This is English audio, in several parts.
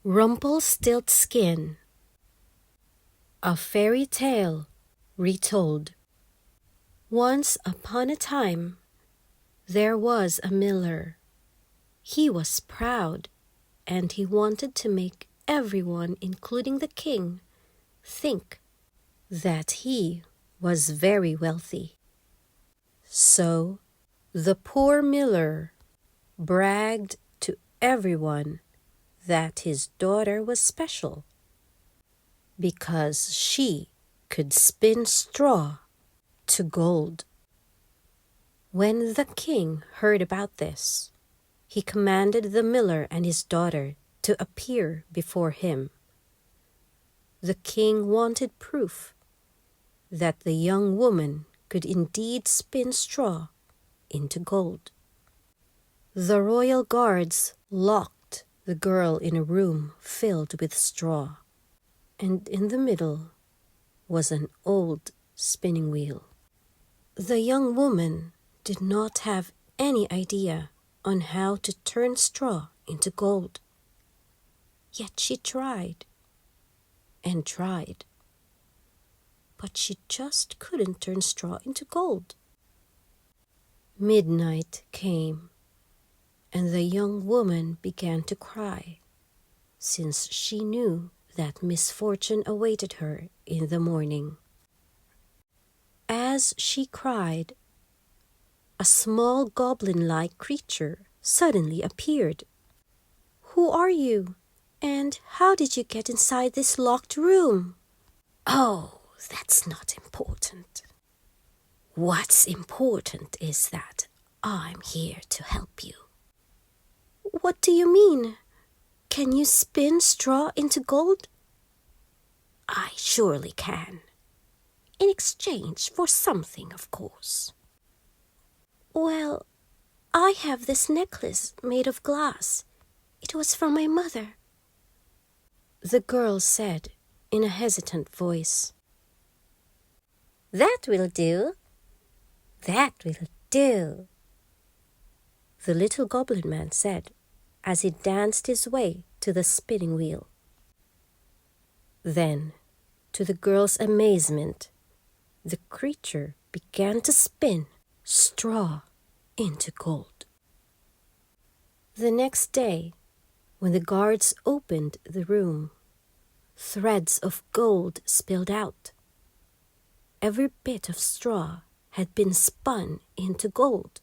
Rumpelstiltskin. A fairy tale retold. Once upon a time, there was a miller. He was proud, and he wanted to make everyone, including the king, think that he was very wealthy. So the poor miller bragged to everyone that his daughter was special because she could spin straw to gold. When the king heard about this, he commanded the miller and his daughter to appear before him. The king wanted proof that the young woman could indeed spin straw into gold. The royal guards locked the girl in a room filled with straw, and in the middle was an old spinning wheel. The young woman did not have any idea on how to turn straw into gold. Yet she tried and tried, but she just couldn't turn straw into gold. Midnight came, and the young woman began to cry, since she knew that misfortune awaited her in the morning. As she cried, a small goblin-like creature suddenly appeared. "Who are you, and how did you get inside this locked room?" "Oh, that's not important. What's important is that I'm here to help you." "What do you mean? Can you spin straw into gold?" "I surely can. In exchange for something, of course." "Well, I have this necklace made of glass. It was from my mother," the girl said in a hesitant voice. "That will do. That will do," the little goblin man said as he danced his way to the spinning wheel. Then, to the girl's amazement, the creature began to spin straw into gold. The next day, when the guards opened the room, threads of gold spilled out. Every bit of straw had been spun into gold.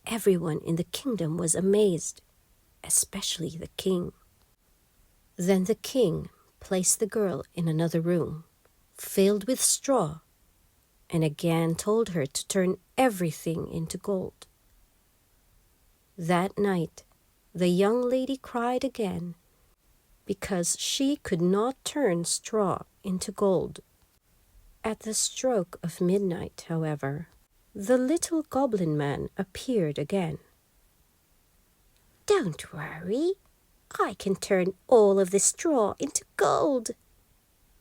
Everyone in the kingdom was amazed, especially the king. Then the king placed the girl in another room, filled with straw, and again told her to turn everything into gold. That night, the young lady cried again because she could not turn straw into gold. At the stroke of midnight, however, the little goblin man appeared again. "Don't worry, I can turn all of the straw into gold.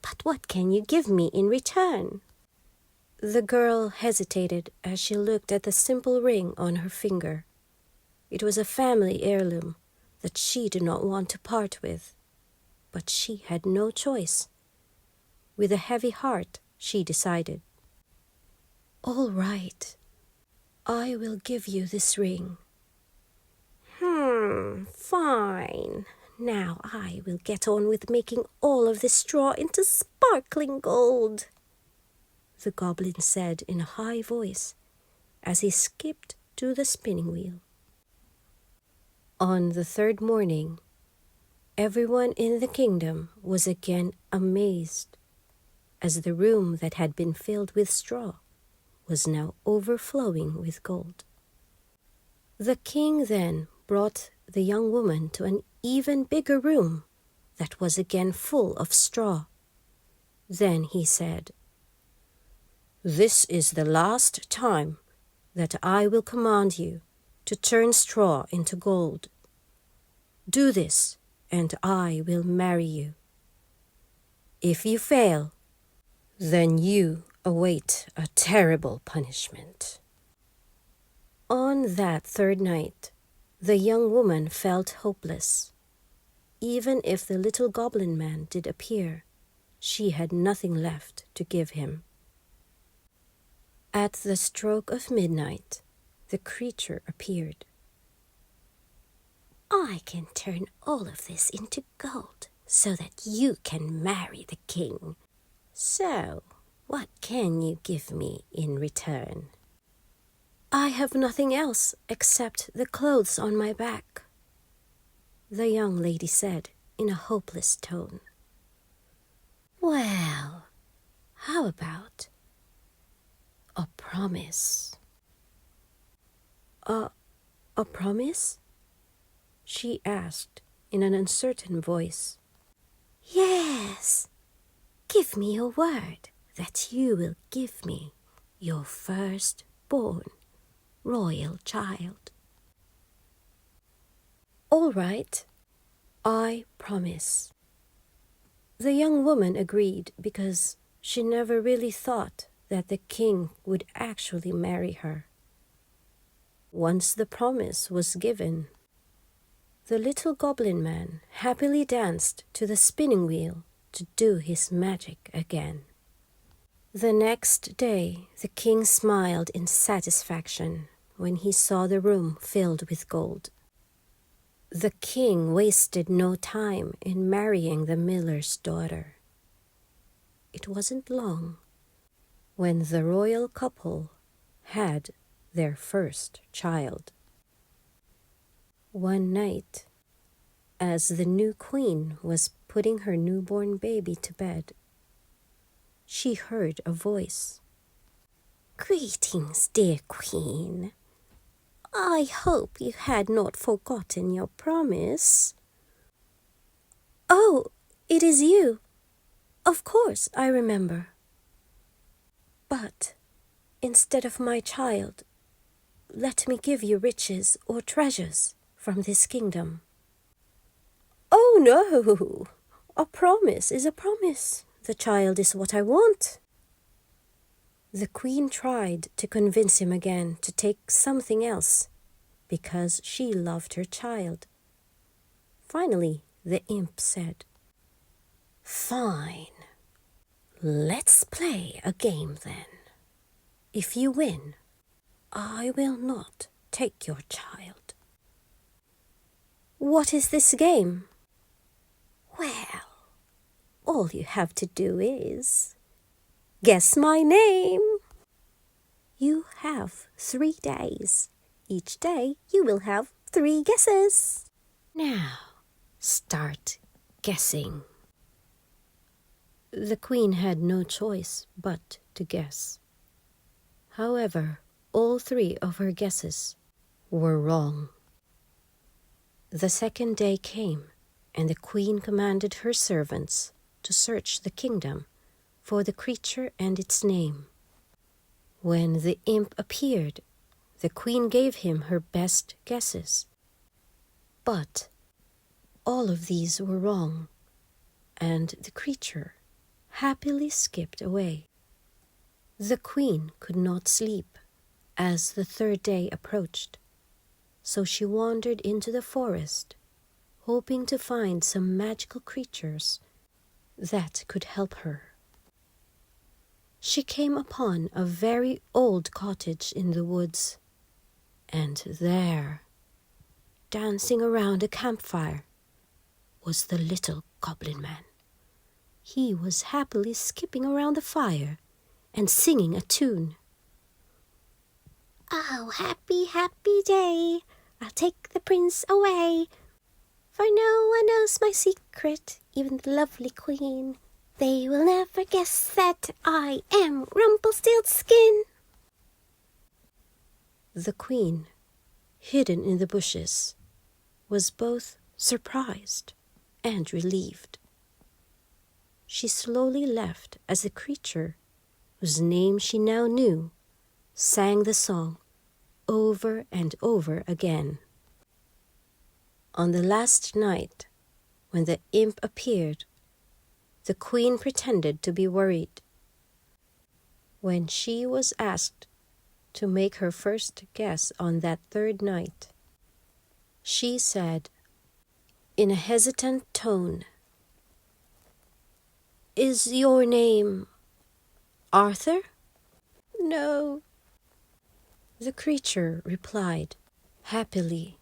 But what can you give me in return?" The girl hesitated as she looked at the simple ring on her finger. It was a family heirloom that she did not want to part with, but she had no choice. With a heavy heart, she decided, "All right, I will give you this ring." Fine. Now I will get on with making all of this straw into sparkling gold," the goblin said in a high voice as he skipped to the spinning wheel. On the third morning, everyone in the kingdom was again amazed, as the room that had been filled with straw was now overflowing with gold. The king then brought the young woman to an even bigger room that was again full of straw. Then he said, "This is the last time that I will command you to turn straw into gold. Do this, and I will marry you. If you fail, then you await a terrible punishment." On that third night, the young woman felt hopeless. even if the little goblin man did appear, she had nothing left to give him. At the stroke of midnight, the creature appeared. "I can turn all of this into gold so that you can marry the king. So, what can you give me in return?" "I have nothing else except the clothes on my back," the young lady said in a hopeless tone. "Well, how about a promise?" A promise?" she asked in an uncertain voice. "Yes. Give me your word that you will give me your firstborn royal child." "All right, I promise." The young woman agreed because she never really thought that the king would actually marry her. Once the promise was given, the little goblin man happily danced to the spinning wheel to do his magic again. The next day, the king smiled in satisfaction when he saw the room filled with gold. The king wasted no time in marrying the miller's daughter. It wasn't long when the royal couple had their first child. One night, as the new queen was putting her newborn baby to bed, she heard a voice. "Greetings, dear queen. I hope you had not forgotten your promise." "Oh, it is you. Of course I remember. But instead of my child, let me give you riches or treasures from this kingdom." "Oh no, a promise is a promise. The child is what I want." The queen tried to convince him again to take something else because she loved her child. Finally, the imp said, "Fine, let's play a game then. If you win, I will not take your child." "What is this game?" "Well, all you have to do is guess my name. You have 3 days. Each day you will have 3 guesses. Now, start guessing." The queen had no choice but to guess. However, all 3 of her guesses were wrong. The second day came, and the queen commanded her servants to search the kingdom for the creature and its name. When the imp appeared, the queen gave him her best guesses. But all of these were wrong, and the creature happily skipped away. The queen could not sleep as the 3rd day approached, so she wandered into the forest, hoping to find some magical creatures that could help her. She came upon a very old cottage in the woods, and there, dancing around a campfire, was the little goblin man. He was happily skipping around the fire and singing a tune. "Oh, happy, happy day, I'll take the prince away. For no one knows my secret, even the lovely queen. They will never guess that I am Rumpelstiltskin." The queen, hidden in the bushes, was both surprised and relieved. She slowly left as the creature, whose name she now knew, sang the song over and over again. On the last night, when the imp appeared, the queen pretended to be worried. When she was asked to make her first guess on that 3rd night, she said, in a hesitant tone, "Is your name Arthur?" "No," the creature replied happily.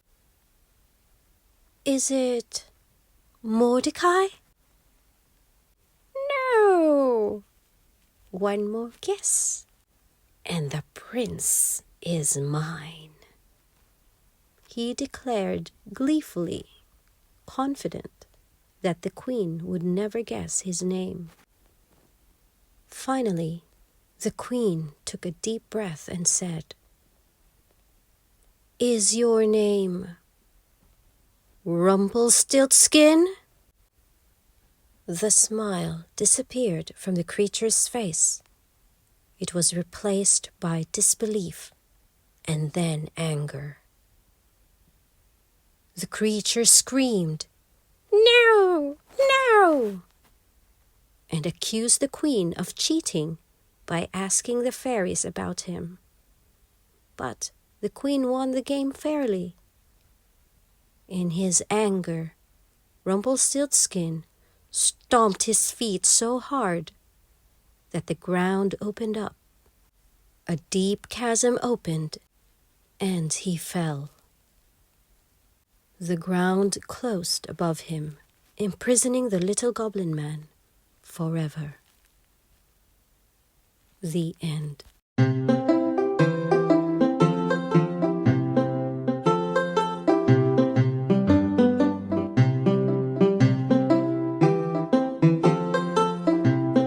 "Is it Mordecai?" "No." "One more guess, and the prince is mine," he declared gleefully, confident that the queen would never guess his name. Finally, the queen took a deep breath and said, "Is your name Rumpelstiltskin?" The smile disappeared from the creature's face. It was replaced by disbelief and then anger. The creature screamed, "No! No!" and accused the queen of cheating by asking the fairies about him. But the queen won the game fairly. In his anger, Rumpelstiltskin stomped his feet so hard that the ground opened up. A deep chasm opened, and he fell. The ground closed above him, imprisoning the little goblin man forever. The end.